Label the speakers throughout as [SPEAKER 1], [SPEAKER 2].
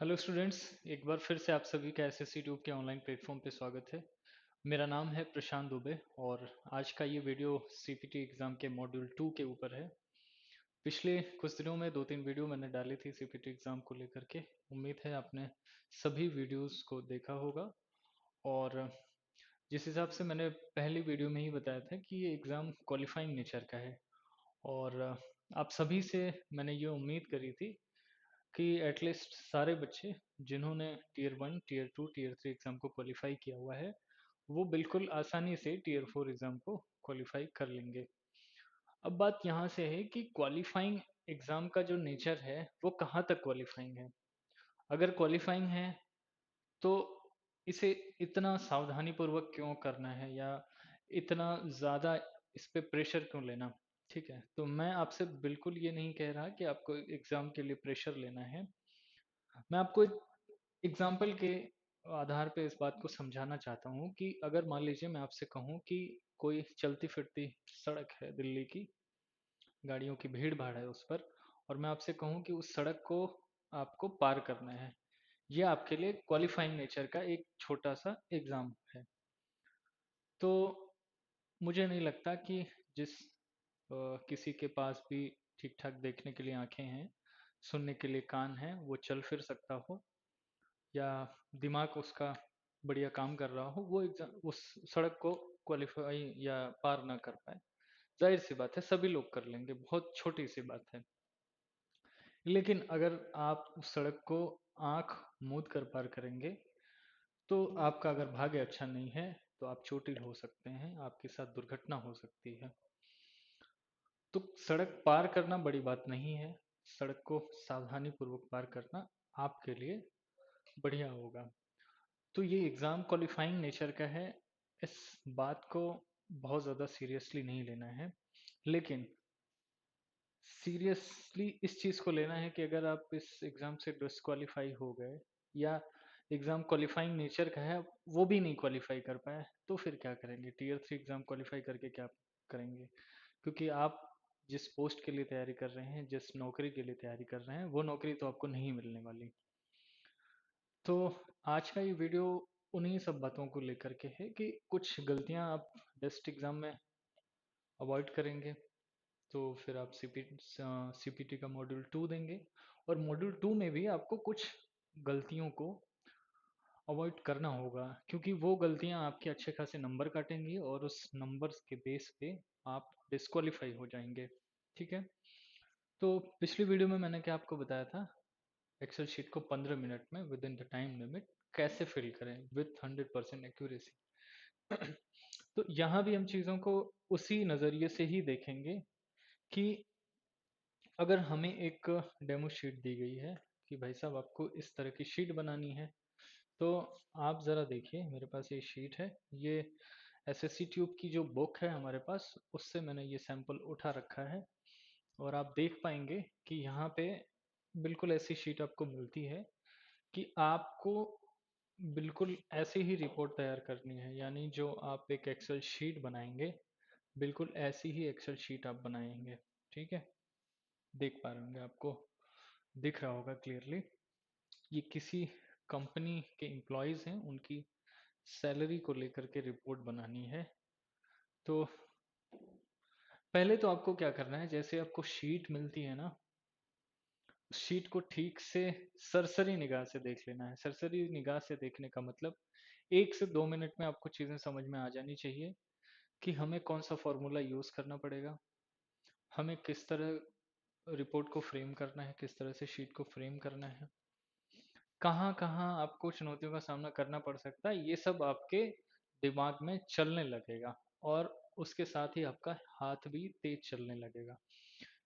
[SPEAKER 1] Hello students. एक बार फिर से आप सभी का एसएससी ट्यूब के ऑनलाइन प्लेटफॉर्म पे स्वागत है। मेरा नाम है प्रशांत दुबे और आज का ये वीडियो सीपीटी एग्ज़ाम के मॉड्यूल 2 के ऊपर है। पिछले कुछ दिनों में 2-3 वीडियो मैंने डाली थी सीपीटी एग्ज़ाम को लेकर के। उम्मीद है आपने सभी वीडियोस को देखा होगा। और जिस हिसाब से मैंने पहली वीडियो में ही बताया था कि ये एग्ज़ाम क्वालिफाइंग नेचर का है। और आप सभी से मैंने ये उम्मीद करी थी कि एटलीस्ट सारे बच्चे जिन्होंने टीयर 1, टीयर 2, टीयर 3 एग्ज़ाम को क्वालिफाई किया हुआ है, वो बिल्कुल आसानी से टीयर 4 एग्ज़ाम को क्वालिफाई कर लेंगे। अब बात यहाँ से है कि क्वालिफाइंग एग्ज़ाम का जो नेचर है, वो कहाँ तक क्वालिफाइंग है? अगर क्वालिफाइंग है, तो इसे इतना सावधानीपूर्वक क्यों करना है या इतना ज़्यादा इस पे प्रेशर क्यों लेना? ठीक है, तो मैं आपसे बिल्कुल ये नहीं कह रहा कि आपको एग्ज़ाम के लिए प्रेशर लेना है। मैं आपको एक एग्जाम्पल के आधार पे इस बात को समझाना चाहता हूँ कि अगर मान लीजिए मैं आपसे कहूँ कि कोई चलती फिरती सड़क है दिल्ली की, गाड़ियों की भीड़ भाड़ है उस पर, और मैं आपसे कहूँ कि उस सड़क को आपको पार करना है। ये आपके लिए क्वालिफाइंग नेचर का एक छोटा सा एग्जाम है। तो मुझे नहीं लगता कि जिस किसी के पास भी ठीक ठाक देखने के लिए आंखें हैं, सुनने के लिए कान हैं, वो चल फिर सकता हो या दिमाग उसका बढ़िया काम कर रहा हो, वो एग्जाम उस सड़क को क्वालिफाई या पार ना कर पाए। जाहिर सी बात है, सभी लोग कर लेंगे, बहुत छोटी सी बात है। लेकिन अगर आप उस सड़क को आंख मूंद कर पार करेंगे, तो आपका अगर भाग्य अच्छा नहीं है, तो आप चोटिल हो सकते हैं, आपके साथ दुर्घटना हो सकती है। तो सड़क पार करना बड़ी बात नहीं है। सड़क को सावधानी पूर्वक पार करना आपके लिए बढ़िया होगा। तो ये एग्ज़ाम क्वालिफाइंग नेचर का है, इस बात को बहुत ज़्यादा सीरियसली नहीं लेना है। लेकिन सीरियसली इस चीज़ को लेना है कि अगर आप इस एग्ज़ाम से डिस्क्वालीफाई हो गए या एग्ज़ाम क्वालिफाइंग नेचर का है, वो भी नहीं क्वालिफाई कर पाए, तो फिर क्या करेंगे? टीयर 3 एग्ज़ाम क्वालिफाई करके क्या करेंगे? क्योंकि आप जिस पोस्ट के लिए तैयारी कर रहे हैं, जिस नौकरी के लिए तैयारी कर रहे हैं, वो नौकरी तो आपको नहीं मिलने वाली। तो आज का ये वीडियो उन्हीं सब बातों को लेकर के है कि कुछ गलतियां आप टेस्ट एग्जाम में अवॉइड करेंगे, तो फिर आप सीपीटी का मॉड्यूल 2 देंगे। और मॉड्यूल 2 में भी आपको कुछ गलतियों को अवॉइड करना होगा, क्योंकि वो गलतियां आपके अच्छे खासे नंबर काटेंगी और उस नंबर्स के बेस पे आप डिस्क्वालीफाई हो जाएंगे। ठीक है, तो पिछली वीडियो में मैंने क्या आपको बताया था, एक्सेल शीट को 15 मिनट में with in the time limit कैसे फिल करें विथ 100% एक्यूरेसी। तो यहाँ भी हम चीज़ों को उसी नज़रिए से ही देखेंगे कि अगर हमें एक डेमो शीट दी गई है कि भाई साहब आपको इस तरह की शीट बनानी है, तो आप ज़रा देखिए, मेरे पास ये शीट है। ये एसएससी ट्यूब की जो बुक है हमारे पास, उससे मैंने ये सैंपल उठा रखा है। और आप देख पाएंगे कि यहाँ पे बिल्कुल ऐसी शीट आपको मिलती है कि आपको बिल्कुल ऐसी ही रिपोर्ट तैयार करनी है। यानी जो आप एक एक्सेल शीट बनाएंगे, बिल्कुल ऐसी ही एक्सेल शीट आप बनाएंगे। ठीक है, देख पा रहे होंगे, आपको दिख रहा होगा क्लियरली। ये किसी कंपनी के एम्प्लॉयज हैं, उनकी सैलरी को लेकर के रिपोर्ट बनानी है। तो पहले तो आपको क्या करना है, जैसे आपको शीट मिलती है ना, उस शीट को ठीक से सरसरी निगाह से देख लेना है। सरसरी निगाह से देखने का मतलब 1 से 2 मिनट में आपको चीज़ें समझ में आ जानी चाहिए कि हमें कौन सा फॉर्मूला यूज़ करना पड़ेगा, हमें किस तरह रिपोर्ट को फ्रेम करना है, किस तरह से शीट को फ्रेम करना है, कहाँ कहाँ आपको चुनौतियों का सामना करना पड़ सकता है, ये सब आपके दिमाग में चलने लगेगा। और उसके साथ ही आपका हाथ भी तेज चलने लगेगा।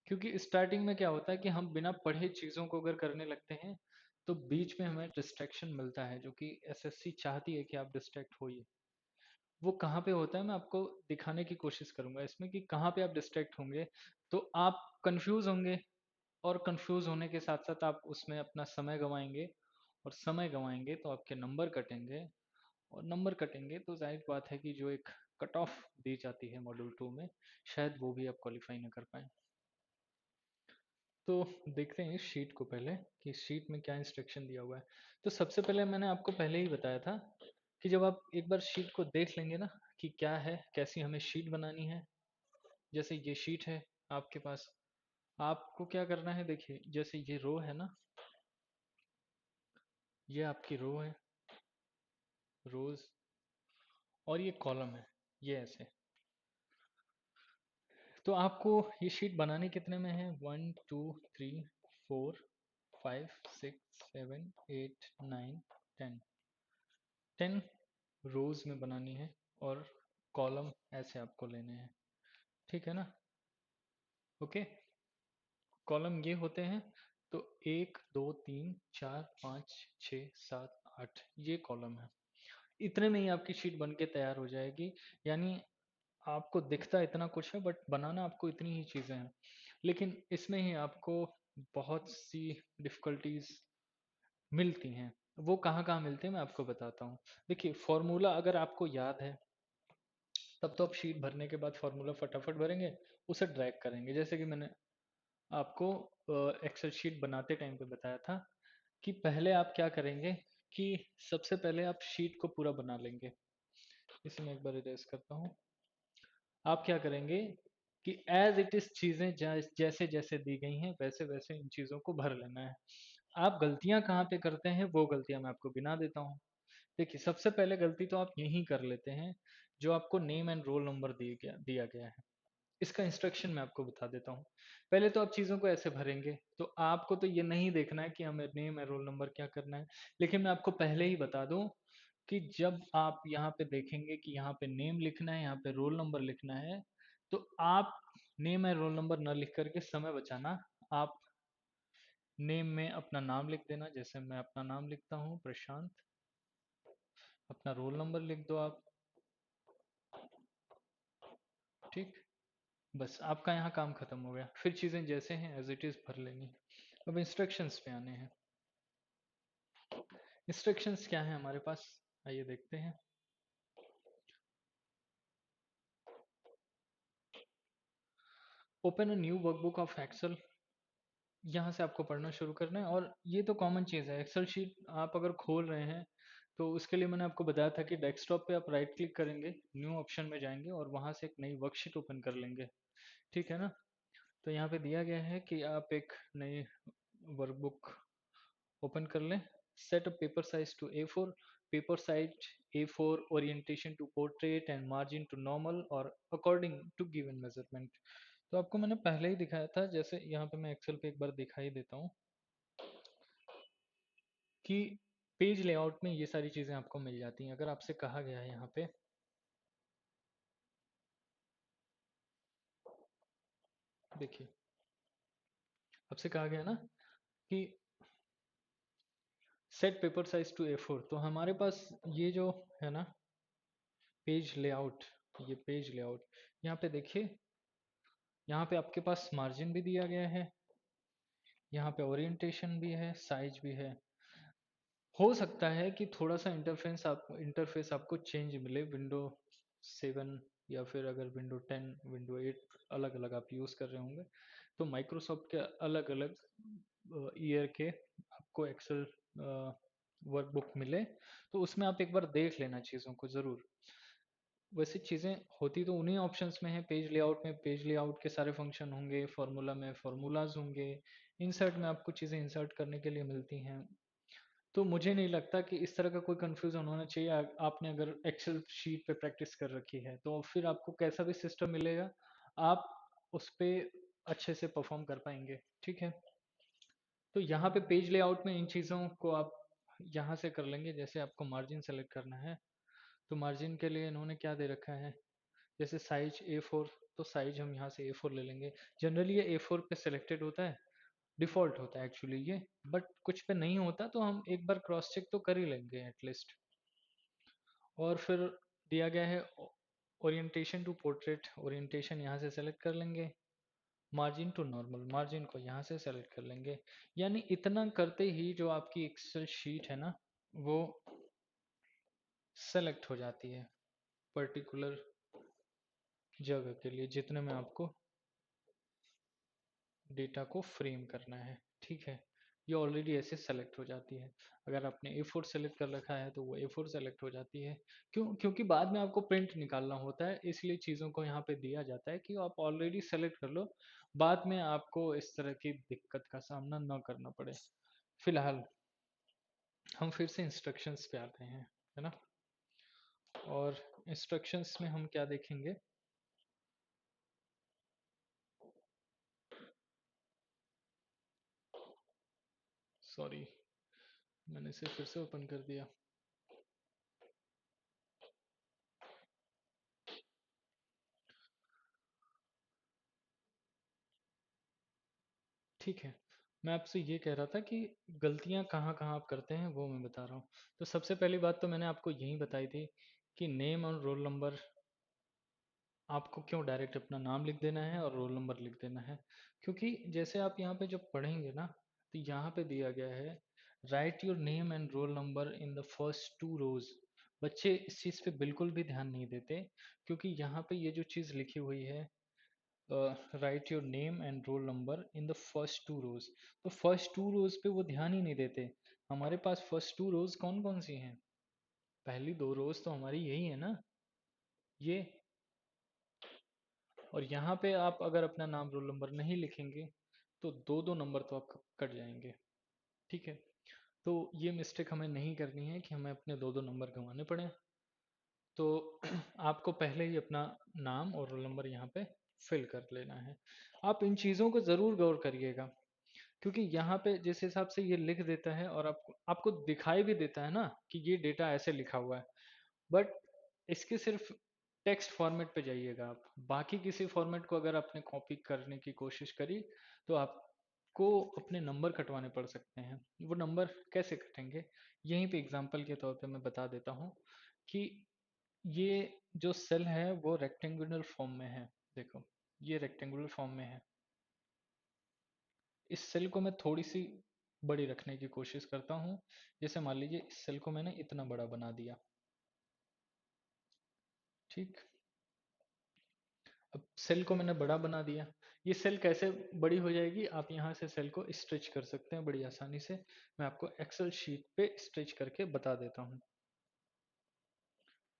[SPEAKER 1] क्योंकि स्टार्टिंग में क्या होता है कि हम बिना पढ़े चीज़ों को अगर करने लगते हैं, तो बीच में हमें डिस्ट्रैक्शन मिलता है, जो कि एसएससी चाहती है कि आप डिस्ट्रैक्ट होइए। वो कहाँ पे होता है, मैं आपको दिखाने की कोशिश करूंगा इसमें कि कहाँ पे आप डिस्ट्रैक्ट होंगे। तो आप कंफ्यूज होंगे, और कंफ्यूज होने के साथ साथ आप उसमें अपना समय गंवाएंगे, और समय गंवाएंगे तो आपके नंबर कटेंगे, और नंबर कटेंगे तो जाहिर बात है कि जो एक कट ऑफ दी जाती है मॉड्यूल 2 में, शायद वो भी आप क्वालिफाई ना कर पाए। तो देखते हैं इस शीट को पहले कि शीट में क्या इंस्ट्रक्शन दिया हुआ है। तो सबसे पहले मैंने आपको पहले ही बताया था कि जब आप एक बार शीट को देख लेंगे ना कि क्या है, कैसी हमें शीट बनानी है। जैसे ये शीट है आपके पास, आपको क्या करना है, देखिए जैसे ये रो है ना, ये आपकी रो है, रोज, और ये कॉलम है, ये ऐसे। तो आपको ये शीट बनाने कितने में है, 1 2 3 4 5 6 7 8 9 10, 10 रोज में बनानी है, और कॉलम ऐसे आपको लेने हैं, ठीक है ना। ओके, कॉलम ये होते हैं। तो 1 2 3 4 5 6 7 8 ये कॉलम है। इतने में ही आपकी शीट बन के तैयार हो जाएगी। यानी आपको दिखता इतना कुछ है, बट बनाना आपको इतनी ही चीजें हैं। लेकिन इसमें ही आपको बहुत सी डिफिकल्टीज मिलती हैं। वो कहाँ कहाँ मिलते हैं मैं आपको बताता हूँ। देखिए फॉर्मूला अगर आपको याद है, तब तो आप शीट भरने के बाद फॉर्मूला फटाफट भरेंगे, उसे ड्रैग करेंगे। जैसे कि मैंने आपको एक्सेल शीट बनाते टाइम पे बताया था कि पहले आप क्या करेंगे कि सबसे पहले आप शीट को पूरा बना लेंगे। इसे मैं एक बार इरेज करता हूँ। आप क्या करेंगे कि एज इट इज चीजें जैसे जैसे दी गई हैं वैसे वैसे इन चीजों को भर लेना है। आप गलतियां कहाँ पे करते हैं वो गलतियां मैं आपको गिना देता हूँ। देखिए सबसे पहले गलती तो आप यही कर लेते हैं, जो आपको नेम एंड रोल नंबर दिया गया है। इसका इंस्ट्रक्शन मैं आपको बता देता हूँ। पहले तो आप चीज़ों को ऐसे भरेंगे, तो आपको तो ये नहीं देखना है कि हमें नेम है रोल नंबर क्या करना है। लेकिन मैं आपको पहले ही बता दूं कि जब आप यहाँ पे देखेंगे कि यहाँ पे नेम लिखना है, यहाँ पे रोल नंबर लिखना है, तो आप नेम है रोल नंबर न लिख करके समय बचाना, आप नेम में अपना नाम लिख देना। जैसे मैं अपना नाम लिखता हूँ प्रशांत, अपना रोल नंबर लिख दो आप, ठीक। बस आपका यहाँ काम खत्म हो गया। फिर चीजें जैसे हैं एज इट इज भर लेंगे। अब इंस्ट्रक्शंस पे आने हैं। इंस्ट्रक्शंस क्या है हमारे पास, आइए देखते हैं। Open a new workbook of Excel, यहाँ से आपको पढ़ना शुरू करना है। और ये तो कॉमन चीज़ है, एक्सेल शीट आप अगर खोल रहे हैं तो उसके लिए मैंने आपको बताया था कि डेस्कटॉप पे आप राइट क्लिक करेंगे, न्यू ऑप्शन में जाएंगे और वहाँ से एक नई वर्कशीट ओपन कर लेंगे, ठीक है ना। तो यहाँ पे दिया गया है कि आप एक नई वर्कबुक ओपन कर लें। Set a paper size to A4, paper size A4, orientation to portrait and margin to normal और अकॉर्डिंग टू गिवन मेजरमेंट। तो आपको मैंने पहले ही दिखाया था, जैसे यहाँ पे मैं एक्सेल पे एक बार दिखाई देता हूँ कि पेज लेआउट में ये सारी चीजें आपको मिल जाती हैं। अगर आपसे कहा गया है यहाँ पे, देखिए आपसे कहा गया ना कि set paper size to A4, तो हमारे पास ये जो है ना पेज लेआउट, ये पेज लेआउट, यहाँ पे देखिए, यहाँ पे आपके पास मार्जिन भी दिया गया है, यहाँ पे ओरिएंटेशन भी है, साइज भी है। हो सकता है कि थोड़ा सा इंटरफेस आपको चेंज मिले, विंडो 7 या फिर अगर विंडो 10 विंडो 8 अलग अलग आप यूज़ कर रहे होंगे, तो माइक्रोसॉफ्ट के अलग अलग ईयर के आपको एक्सेल वर्कबुक मिले, तो उसमें आप एक बार देख लेना चीज़ों को ज़रूर। वैसे चीज़ें होती तो उन्हीं ऑप्शंस में है। पेज लेआउट में पेज लेआउट के सारे फंक्शन होंगे, फार्मूला में फार्मूलाज होंगे, इंसर्ट में आपको चीज़ें इंसर्ट करने के लिए मिलती हैं। तो मुझे नहीं लगता कि इस तरह का कोई कंफ्यूजन होना चाहिए। आपने अगर एक्सेल शीट पे प्रैक्टिस कर रखी है तो फिर आपको कैसा भी सिस्टम मिलेगा, आप उस पे अच्छे से परफॉर्म कर पाएंगे, ठीक है। तो यहाँ पे पेज लेआउट में इन चीज़ों को आप यहाँ से कर लेंगे। जैसे आपको मार्जिन सेलेक्ट करना है, तो मार्जिन के लिए इन्होंने क्या दे रखा है, जैसे साइज A4, तो साइज हम यहाँ से A4 ले लेंगे। जनरली ये A4 पे सिलेक्टेड होता है, डिफ़ॉल्ट होता है एक्चुअली ये, बट कुछ पे नहीं होता तो हम एक बार क्रॉस चेक तो कर ही लेंगे एटलीस्ट। और फिर दिया गया है ओरिएंटेशन टू पोर्ट्रेट, ओरिएंटेशन यहाँ से सेलेक्ट कर लेंगे। मार्जिन टू नॉर्मल, मार्जिन को यहाँ से सेलेक्ट कर लेंगे। यानी इतना करते ही जो आपकी एक्सेल शीट है ना, वो सेलेक्ट हो जाती है पर्टिकुलर जगह के लिए, जितने में आपको डेटा को फ्रेम करना है, ठीक है। ये ऑलरेडी ऐसे सेलेक्ट हो जाती है। अगर आपने A4 सेलेक्ट कर रखा है तो वो A4 सेलेक्ट हो जाती है। क्योंकि बाद में आपको प्रिंट निकालना होता है, इसलिए चीज़ों को यहाँ पे दिया जाता है कि आप ऑलरेडी सेलेक्ट कर लो, बाद में आपको इस तरह की दिक्कत का सामना ना करना पड़े। फिलहाल हम फिर से इंस्ट्रक्शंस पे आते हैं, है ना। और इंस्ट्रक्शंस में हम क्या देखेंगे, सॉरी मैंने इसे फिर से ओपन कर दिया। ठीक है, मैं आपसे ये कह रहा था कि गलतियाँ कहाँ-कहाँ आप करते हैं वो मैं बता रहा हूँ। तो सबसे पहली बात तो मैंने आपको यही बताई थी कि नेम और रोल नंबर, आपको क्यों डायरेक्ट अपना नाम लिख देना है और रोल नंबर लिख देना है, क्योंकि जैसे आप यहाँ पे जब पढ़ेंगे ना, तो यहाँ पे दिया गया है write your name and roll number in the first two rows. बच्चे इस चीज़ पे बिल्कुल भी ध्यान नहीं देते, क्योंकि यहाँ पे ये जो चीज़ लिखी हुई है, write your name and roll number in the first two rows, तो फर्स्ट टू रोज पे वो ध्यान ही नहीं देते। हमारे पास फर्स्ट टू रोज कौन कौन सी हैं, पहली दो रोज तो हमारी यही है ना, ये। और यहाँ पे आप अगर अपना नाम रोल नंबर नहीं लिखेंगे तो दो दो नंबर तो आप कट जाएंगे, ठीक है। तो ये मिस्टेक हमें नहीं करनी है कि हमें अपने दो दो नंबर गंवाने पड़े। तो आपको पहले ही अपना नाम और रोल नंबर यहाँ पे फिल कर लेना है। आप इन चीज़ों को ज़रूर गौर करिएगा, क्योंकि यहाँ पे जिस हिसाब से ये लिख देता है और आपको आपको दिखाई भी देता है ना कि ये डेटा ऐसे लिखा हुआ है, बट इसके सिर्फ टेक्स्ट फॉर्मेट पे जाइएगा आप, बाकी किसी फॉर्मेट को अगर आपने कॉपी करने की कोशिश करी तो आपको अपने नंबर कटवाने पड़ सकते हैं। वो नंबर कैसे कटेंगे, यहीं पे एग्जांपल के तौर पे मैं बता देता हूँ कि ये जो सेल है वो रेक्टेंगुलर फॉर्म में है। देखो, ये रेक्टेंगुलर फॉर्म में है, इस सेल को मैं थोड़ी सी बड़ी रखने की कोशिश करता हूँ। जैसे मान लीजिए इस सेल को मैंने इतना बड़ा बना दिया, ठीक। अब सेल को मैंने बड़ा बना दिया, ये सेल कैसे बड़ी हो जाएगी, आप यहाँ से सेल को स्ट्रेच कर सकते हैं बड़ी आसानी से। मैं आपको एक्सेल शीट पे स्ट्रेच करके बता देता हूँ,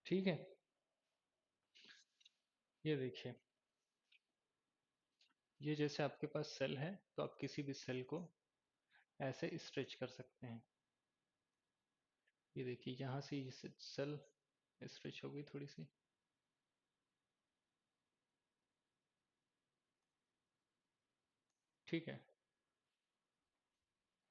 [SPEAKER 1] ठीक है। ये देखिए, ये जैसे आपके पास सेल है तो आप किसी भी सेल को ऐसे स्ट्रेच कर सकते हैं। ये देखिए यहाँ से ये सेल स्ट्रेच हो गई थोड़ी सी, ठीक है।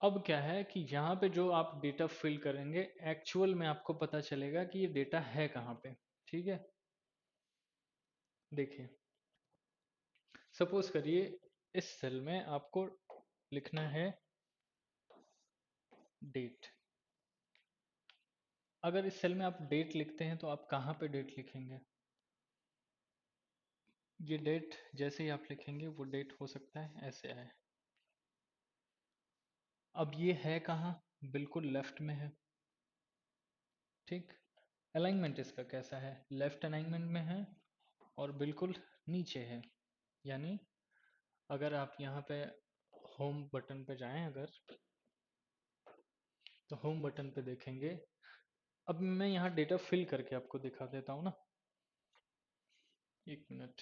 [SPEAKER 1] अब क्या है कि यहाँ पे जो आप डेटा फिल करेंगे, एक्चुअल में आपको पता चलेगा कि ये डेटा है कहाँ पे, ठीक है। देखिए, सपोज करिए इस सेल में आपको लिखना है डेट। अगर इस सेल में आप डेट लिखते हैं तो आप कहाँ पे डेट लिखेंगे, ये डेट जैसे ही आप लिखेंगे वो डेट हो सकता है ऐसे आए। अब ये है कहाँ, बिल्कुल लेफ्ट में है, ठीक। अलाइनमेंट इसका कैसा है, लेफ्ट अलाइनमेंट में है और बिल्कुल नीचे है। यानी अगर आप यहाँ पे होम बटन पे जाएं अगर, तो होम बटन पे देखेंगे। अब मैं यहाँ डेटा फिल करके आपको दिखा देता हूँ ना, एक मिनट।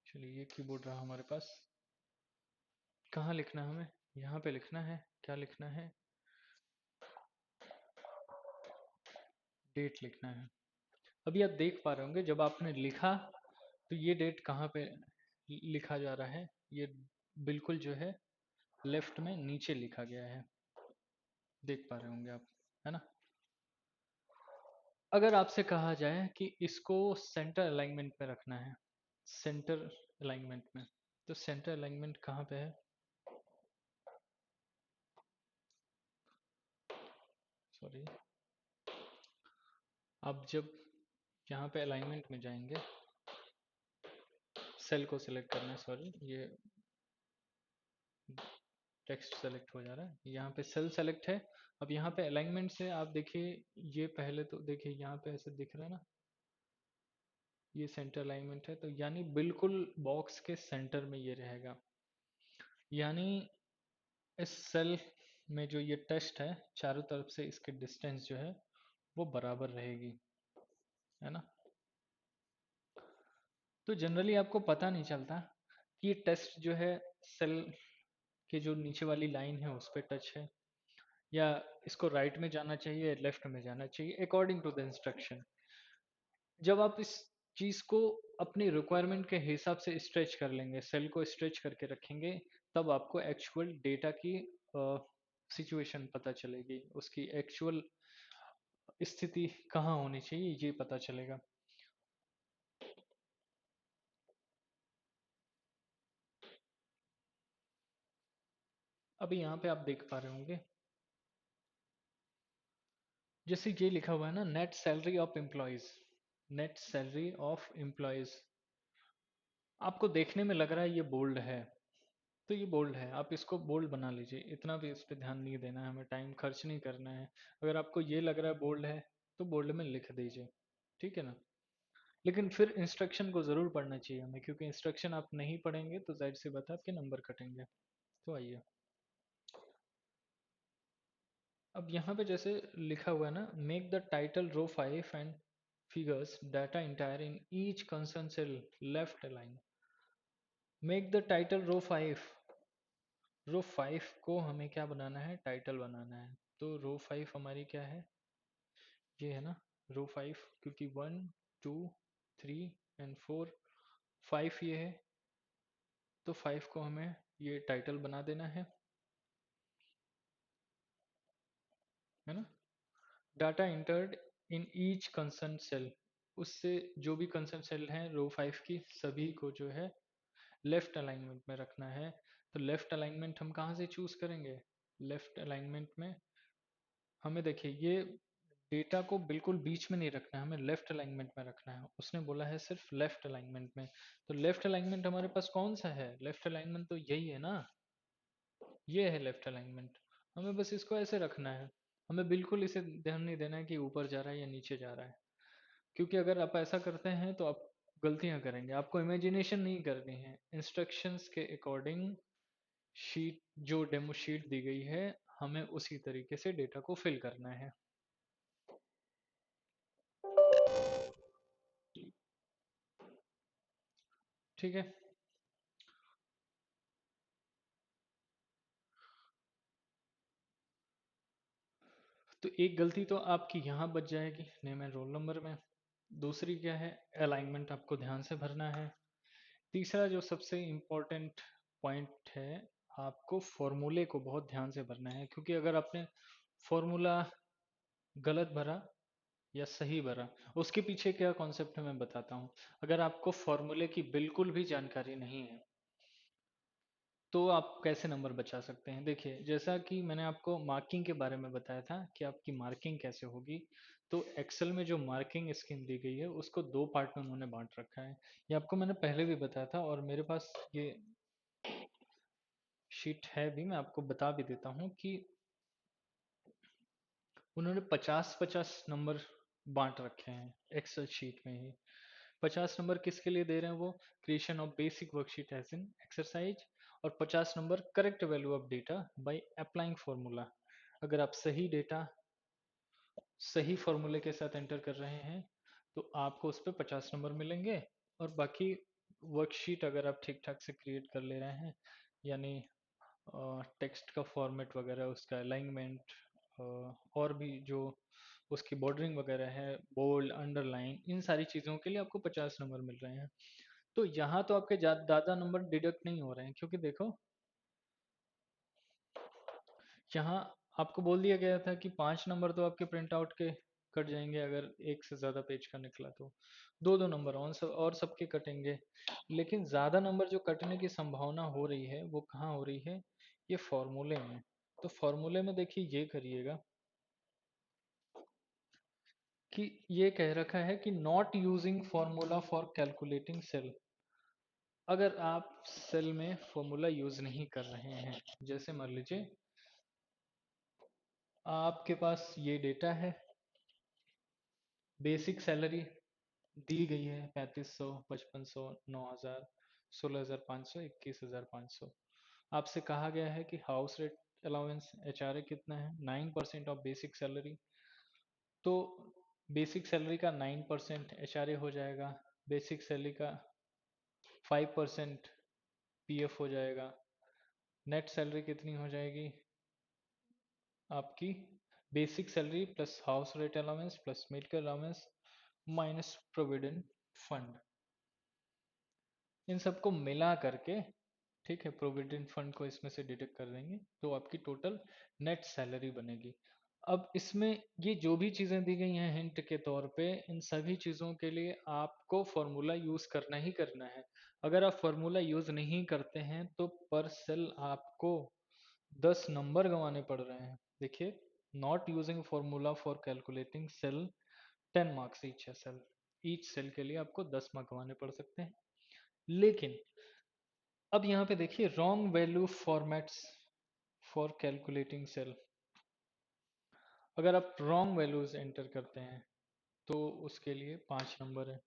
[SPEAKER 1] चलिए, ये कीबोर्ड रहा हमारे पास। कहाँ लिखना है हमें, यहाँ पे लिखना है, क्या लिखना है, डेट लिखना है। अभी आप देख पा रहे होंगे जब आपने लिखा तो ये डेट कहाँ पे लिखा जा रहा है, ये बिल्कुल जो है लेफ्ट में नीचे लिखा गया है, देख पा रहे होंगे आप, है ना। अगर आपसे कहा जाए कि इसको सेंटर अलाइनमेंट में रखना है, सेंटर अलाइनमेंट में, तो सेंटर अलाइनमेंट कहाँ पे है, सॉरी। आप जब यहाँ पे अलाइनमेंट में जाएंगे, सेल को सिलेक्ट करना है, सॉरी ये टेक्स्ट सेलेक्ट हो जा रहा है, यहाँ पे सेल सेलेक्ट है। अब यहाँ पे अलाइनमेंट से आप देखिए, ये पहले तो देखिए यहाँ पे ऐसे दिख रहा है ना, ये सेंटर अलाइनमेंट है, तो यानी बिल्कुल बॉक्स के सेंटर में ये रहेगा। यानी इस सेल में जो ये टेस्ट है, चारों तरफ से इसके डिस्टेंस जो है वो बराबर रहेगी, है ना। तो जनरली आपको पता नहीं चलता कि ये टेस्ट जो है सेल के जो नीचे वाली लाइन है उस पर टच है, या इसको राइट में जाना चाहिए या लेफ्ट में जाना चाहिए अकॉर्डिंग टू द इंस्ट्रक्शन। जब आप इस चीज को अपनी रिक्वायरमेंट के हिसाब से स्ट्रेच कर लेंगे, सेल को स्ट्रेच करके रखेंगे, तब आपको एक्चुअल डेटा की सिचुएशन पता चलेगी, उसकी एक्चुअल स्थिति कहाँ होनी चाहिए ये पता चलेगा। अभी यहाँ पे आप देख पा रहे होंगे, जैसे ये लिखा हुआ है ना, net salary of employees, net salary of employees, आपको देखने में लग रहा है ये बोल्ड है, तो ये बोल्ड है, आप इसको बोल्ड बना लीजिए, इतना भी इस पे ध्यान नहीं देना है, हमें टाइम खर्च नहीं करना है। अगर आपको ये लग रहा है बोल्ड है तो बोल्ड में लिख दीजिए, ठीक है ना। लेकिन फिर इंस्ट्रक्शन को जरूर पढ़ना चाहिए हमें, क्योंकि इंस्ट्रक्शन आप नहीं पढ़ेंगे तो जाहिर सी बात है आपके नंबर कटेंगे। तो आइए, अब यहाँ पे जैसे लिखा हुआ है ना, make the title row 5 and figures data entire in each concern cell left line. Make the title row 5, row 5 को हमें क्या बनाना है, टाइटल बनाना है। तो रो 5 हमारी क्या है, ये है ना रो 5, क्योंकि 1 2 3 एंड 4, 5 ये है, तो 5 को हमें ये टाइटल बना देना है ना। Data entered in each concern cell, उससे जो भी कंसर्न सेल हैं रो 5 की, सभी को जो है लेफ्ट अलाइनमेंट में रखना है। तो लेफ्ट अलाइनमेंट हम कहाँ से चूज करेंगे, लेफ्ट अलाइनमेंट में हमें देखिए, ये डेटा को बिल्कुल बीच में नहीं रखना है, हमें लेफ्ट अलाइनमेंट में रखना है, उसने बोला है सिर्फ लेफ्ट अलाइनमेंट में। तो लेफ्ट अलाइनमेंट हमारे पास कौन सा है, लेफ्ट अलाइनमेंट तो यही है ना, ये है लेफ्ट अलाइनमेंट। हमें बस इसको ऐसे रखना है, हमें बिल्कुल इसे ध्यान नहीं देना है कि ऊपर जा रहा है या नीचे जा रहा है, क्योंकि अगर आप ऐसा करते हैं तो आप गलतियां करेंगे, आपको इमेजिनेशन नहीं करनी है, इंस्ट्रक्शंस के अकॉर्डिंग शीट, जो डेमो शीट दी गई है, हमें उसी तरीके से डेटा को फिल करना है। ठीक है, तो एक गलती तो आपकी यहाँ बच जाएगी, नेम एंड रोल नंबर में। दूसरी क्या है, अलाइनमेंट आपको ध्यान से भरना है। तीसरा जो सबसे इम्पोर्टेंट पॉइंट है, आपको फॉर्मूले को बहुत ध्यान से भरना है, क्योंकि अगर आपने फॉर्मूला गलत भरा या सही भरा, उसके पीछे क्या कॉन्सेप्ट है मैं बताता हूँ। अगर आपको फॉर्मूले की बिल्कुल भी जानकारी नहीं है तो आप कैसे नंबर बचा सकते हैं। देखिए, जैसा कि मैंने आपको मार्किंग के बारे में बताया था कि आपकी मार्किंग कैसे होगी, तो एक्सेल में जो मार्किंग स्कीम दी गई है उसको दो पार्ट में उन्होंने बांट रखा है। ये आपको मैंने पहले भी बताया था, और मेरे पास ये शीट है भी, मैं आपको बता भी देता हूँ कि उन्होंने 50-50 नंबर बांट रखे हैं एक्सेल शीट में ही। 50 नंबर किसके लिए दे रहे हैं वो, creation of basic worksheet as in exercise, और 50 number correct value of data by applying formula. अगर आप सही डेटा सही फॉर्मूले के साथ एंटर कर रहे हैं तो आपको उस पर 50 नंबर मिलेंगे। और बाकी वर्कशीट अगर आप ठीक ठाक से क्रिएट कर ले रहे हैं, यानी टेक्स्ट का फॉर्मेट वगैरह, उसका अलाइनमेंट, और भी जो उसकी बॉर्डरिंग वगैरह है, बोल्ड अंडरलाइन, इन सारी चीज़ों के लिए आपको 50 नंबर मिल रहे हैं। तो यहाँ तो आपके ज़्यादा नंबर डिडक्ट नहीं हो रहे हैं, क्योंकि देखो यहाँ आपको बोल दिया गया था कि 5 नंबर तो आपके प्रिंट आउट के कट जाएंगे, अगर एक से ज़्यादा पेज का निकला तो दो दो नंबर और सबके कटेंगे। लेकिन ज़्यादा नंबर जो कटने की संभावना हो रही है वो कहाँ हो रही है, ये फॉर्मूले में। तो फॉर्मूले में देखिए, ये करिएगा कि ये कह रखा है कि not using formula for calculating cell. अगर आप सेल में फॉर्मूला यूज नहीं कर रहे हैं, जैसे मान लीजिए आपके पास ये डेटा है, बेसिक सैलरी दी गई है 3500, 5500, 9000, 16500, 21500। आपसे कहा गया है कि हाउस रेंट अलाउंस HRA कितना है, 9% ऑफ बेसिक सैलरी। तो बेसिक सैलरी का 9% HRA हो जाएगा, बेसिक सैलरी का 5% PF हो जाएगा। नेट सैलरी कितनी हो जाएगी आपकी, basic salary plus house rent allowance plus medical allowance minus provident fund, इन सबको मिला करके, ठीक है, प्रोविडेंट फंड को इसमें से डिडक्ट कर देंगे तो आपकी टोटल नेट सैलरी बनेगी। अब इसमें ये जो भी चीजें दी गई हैं हिंट के तौर पे, इन सभी चीजों के लिए आपको फॉर्मूला यूज करना ही करना है। अगर आप फॉर्मूला यूज नहीं करते हैं तो पर सेल आपको 10 नंबर गंवाने पड़ रहे हैं। देखिए, not using formula for calculating cell 10 marks each cell के लिए आपको 10 मार्क गंवाने पड़ सकते हैं। लेकिन अब यहाँ पे देखिए, wrong value formats for calculating cell, अगर आप रॉन्ग वैल्यूज एंटर करते हैं तो उसके लिए 5 नंबर है।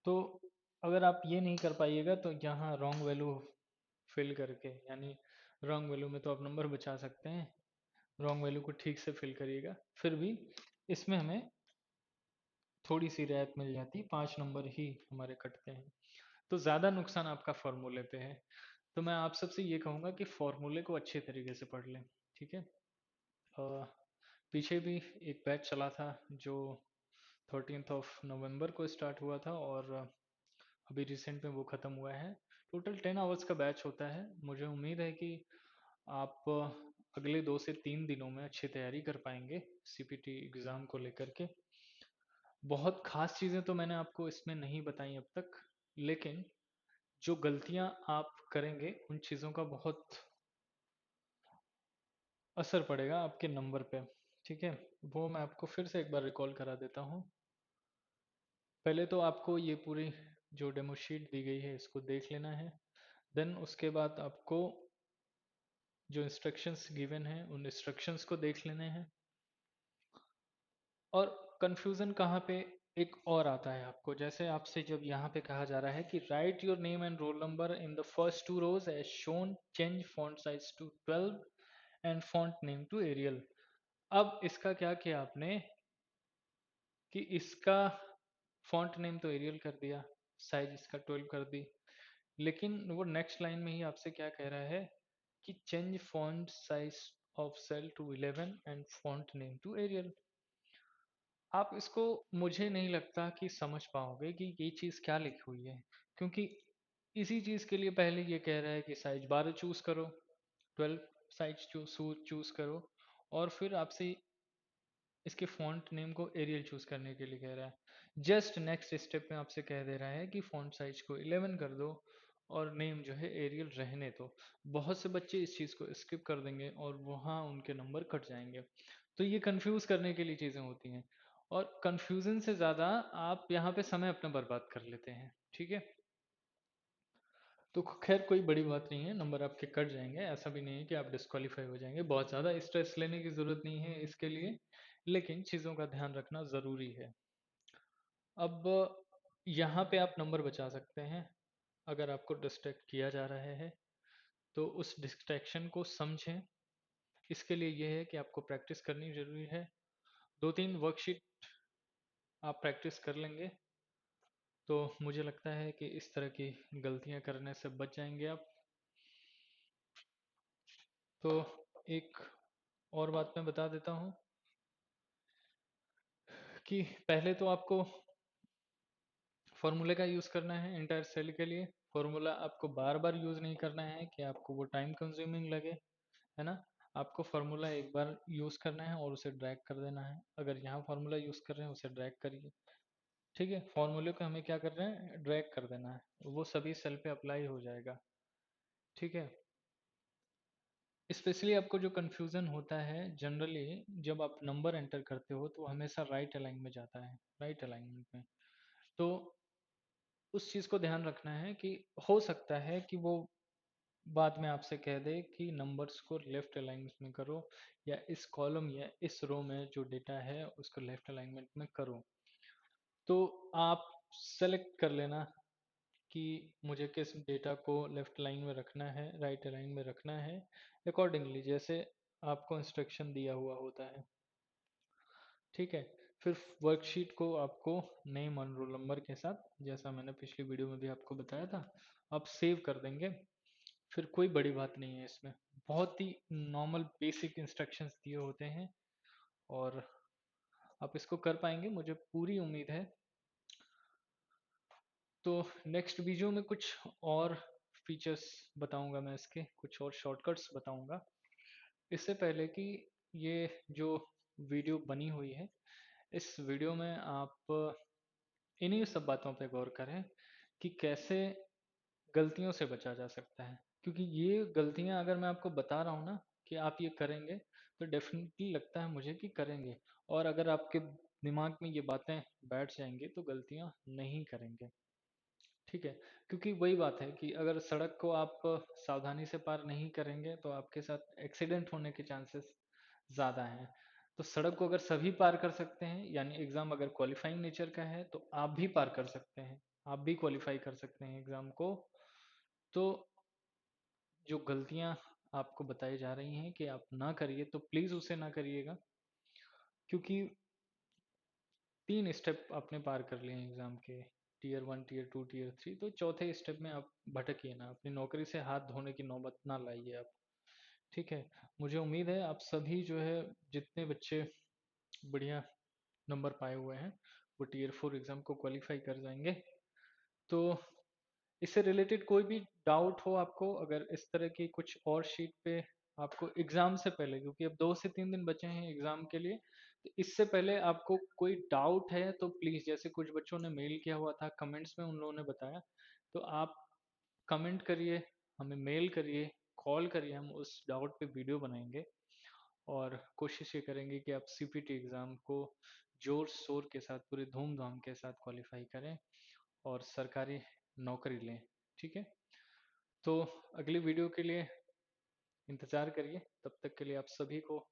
[SPEAKER 1] तो अगर आप ये नहीं कर पाइएगा तो यहाँ रॉन्ग वैल्यू फिल करके, यानी रॉन्ग वैल्यू में तो आप नंबर बचा सकते हैं, रॉन्ग वैल्यू को ठीक से फिल करिएगा, फिर भी इसमें हमें थोड़ी सी रियायत मिल जाती, 5 नंबर ही हमारे कटते हैं। तो ज़्यादा नुकसान आपका फॉर्मूले पे है। तो मैं आप सबसे ये कहूँगा कि फॉर्मूले को अच्छे तरीके से पढ़ लें, ठीक है। पीछे भी एक बैच चला था जो 13 नवंबर को स्टार्ट हुआ था और अभी रिसेंट में वो ख़त्म हुआ है। टोटल 10 आवर्स का बैच होता है। मुझे उम्मीद है कि आप अगले 2 से 3 दिनों में अच्छी तैयारी कर पाएंगे CPT एग्ज़ाम को लेकर के। बहुत खास चीज़ें तो मैंने आपको इसमें नहीं बताई अब तक, लेकिन जो गलतियां आप करेंगे उन चीज़ों का बहुत असर पड़ेगा आपके नंबर पे, ठीक है। वो मैं आपको फिर से एक बार रिकॉल करा देता हूँ। पहले तो आपको ये पूरी जो डेमो शीट दी गई है इसको देख लेना है। देन उसके बाद आपको जो इंस्ट्रक्शंस गिवन हैं उन इंस्ट्रक्शंस को देख लेने हैं। और कंफ्यूजन कहाँ पे एक और आता है आपको, जैसे आपसे जब यहाँ पे कहा जा रहा है कि write your name and roll number in the first 2 rows as shown, change font size to 12 and font name to Arial. अब इसका क्या किया आपने कि इसका फॉन्ट नेम तो एरियल कर दिया, साइज इसका 12 कर दी, लेकिन वो नेक्स्ट लाइन में ही आपसे क्या कह रहा है कि change font size of cell to 11 and font name to Arial. आप इसको, मुझे नहीं लगता कि समझ पाओगे कि ये चीज़ क्या लिखी हुई है, क्योंकि इसी चीज़ के लिए पहले ये कह रहा है कि साइज 12 चूज करो, 12 साइज चूज करो, और फिर आपसे इसके फॉन्ट नेम को एरियल चूज करने के लिए कह रहा है। जस्ट नेक्स्ट स्टेप में आपसे कह दे रहा है कि फॉन्ट साइज को 11 कर दो और नेम जो है एरियल रहने दो। बहुत से बच्चे इस चीज़ को स्किप कर देंगे और वहाँ उनके नंबर कट जाएंगे। तो ये कंफ्यूज करने के लिए चीज़ें होती हैं, और कंफ्यूजन से ज़्यादा आप यहाँ पे समय अपना बर्बाद कर लेते हैं, ठीक है। तो खैर कोई बड़ी बात नहीं है, नंबर आपके कट जाएंगे, ऐसा भी नहीं है कि आप डिस्क्वालीफाई हो जाएंगे। बहुत ज़्यादा स्ट्रेस लेने की ज़रूरत नहीं है इसके लिए, लेकिन चीज़ों का ध्यान रखना ज़रूरी है। अब यहाँ पे आप नंबर बचा सकते हैं अगर आपको डिस्ट्रैक्ट किया जा रहा है, तो उस डिस्ट्रैक्शन को समझें। इसके लिए ये है कि आपको प्रैक्टिस करनी ज़रूरी है। 2-3 वर्कशीट आप प्रैक्टिस कर लेंगे तो मुझे लगता है कि इस तरह की गलतियाँ करने से बच जाएंगे आप। तो एक और बात मैं बता देता हूँ कि पहले तो आपको फॉर्मूले का यूज़ करना है इंटायर सेल के लिए। फॉर्मूला आपको बार बार यूज़ नहीं करना है कि आपको वो टाइम कंज्यूमिंग लगे, है ना। आपको फार्मूला एक बार यूज़ करना है और उसे ड्रैग कर देना है। अगर यहाँ फार्मूला यूज़ कर रहे हैं उसे ड्रैग करिए, ठीक है। फार्मूले को हमें क्या कर रहे हैं, ड्रैग कर देना है, वो सभी सेल पे अप्लाई हो जाएगा, ठीक है। स्पेशली आपको जो कन्फ्यूज़न होता है जनरली जब आप नंबर एंटर करते हो तो वो हमेशा राइट अलाइन में जाता है, राइट अलाइनमेंट में। तो उस चीज़ को ध्यान रखना है कि हो सकता है कि वो बाद में आपसे कह दे कि नंबर्स को लेफ्ट अलाइनमेंट में करो, या इस कॉलम या इस रो में जो डेटा है उसको लेफ्ट अलाइनमेंट में करो। तो आप सेलेक्ट कर लेना कि मुझे किस डेटा को लेफ्ट लाइन में रखना है, राइट लाइन में रखना है, अकॉर्डिंगली जैसे आपको इंस्ट्रक्शन दिया हुआ होता है। ठीक है। फिर वर्कशीट को आपको नेम और रोल नंबर के साथ, जैसा मैंने पिछली वीडियो में भी आपको बताया था, आप सेव कर देंगे। फिर कोई बड़ी बात नहीं है इसमें, बहुत ही नॉर्मल बेसिक इंस्ट्रक्शंस दिए होते हैं, और आप इसको कर पाएंगे, मुझे पूरी उम्मीद है। तो नेक्स्ट वीडियो में कुछ और फीचर्स बताऊंगा मैं, इसके कुछ और शॉर्टकट्स बताऊंगा। इससे पहले कि ये जो वीडियो बनी हुई है, इस वीडियो में आप इन्हीं सब बातों पे गौर करें कि कैसे गलतियों से बचा जा सकता है। क्योंकि ये गलतियां अगर मैं आपको बता रहा हूँ ना कि आप ये करेंगे, तो डेफिनेटली लगता है मुझे कि करेंगे, और अगर आपके दिमाग में ये बातें बैठ जाएंगी तो गलतियां नहीं करेंगे। ठीक है। क्योंकि वही बात है कि अगर सड़क को आप सावधानी से पार नहीं करेंगे तो आपके साथ एक्सीडेंट होने के चांसेस ज़्यादा हैं। तो सड़क को अगर सभी पार कर सकते हैं, यानी एग्ज़ाम अगर क्वालिफाइंग नेचर का है तो आप भी पार कर सकते हैं, आप भी क्वालिफाई कर सकते हैं एग्ज़ाम को। तो जो गलतियाँ आपको बताई जा रही हैं कि आप ना करिए, तो प्लीज़ उसे ना करिएगा। क्योंकि 3 स्टेप आपने पार कर लिए हैं एग्ज़ाम के, टियर 1, टियर 2, टियर 3, तो चौथे स्टेप में आप भटकिए ना, अपनी नौकरी से हाथ धोने की नौबत ना लाइए आप। ठीक है? मुझे उम्मीद है आप सभी जो है, जितने बच्चे बढ़िया नंबर पाए हुए हैं, वो टियर 4 एग्ज़ाम को क्वालीफाई कर जाएँगे। तो इससे रिलेटेड कोई भी डाउट हो आपको, अगर इस तरह की कुछ और शीट पे आपको एग्जाम से पहले, क्योंकि अब 2 से 3 दिन बचे हैं एग्जाम के लिए, तो इससे पहले आपको कोई डाउट है तो प्लीज, जैसे कुछ बच्चों ने मेल किया हुआ था, कमेंट्स में उन लोगों ने बताया, तो आप कमेंट करिए, हमें मेल करिए, कॉल करिए, हम उस डाउट पे वीडियो बनाएंगे। और कोशिश ये करेंगे कि आप सीपीटी एग्जाम को जोर शोर के साथ, पूरे धूमधाम के साथ क्वालिफाई करें और सरकारी नौकरी लें। ठीक है। तो अगली वीडियो के लिए इंतज़ार करिए, तब तक के लिए आप सभी को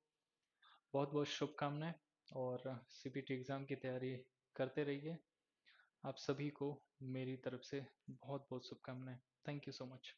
[SPEAKER 1] बहुत बहुत शुभकामनाएं, और सीपीटी एग्ज़ाम की तैयारी करते रहिए। आप सभी को मेरी तरफ से बहुत बहुत शुभकामनाएं। Thank you so much.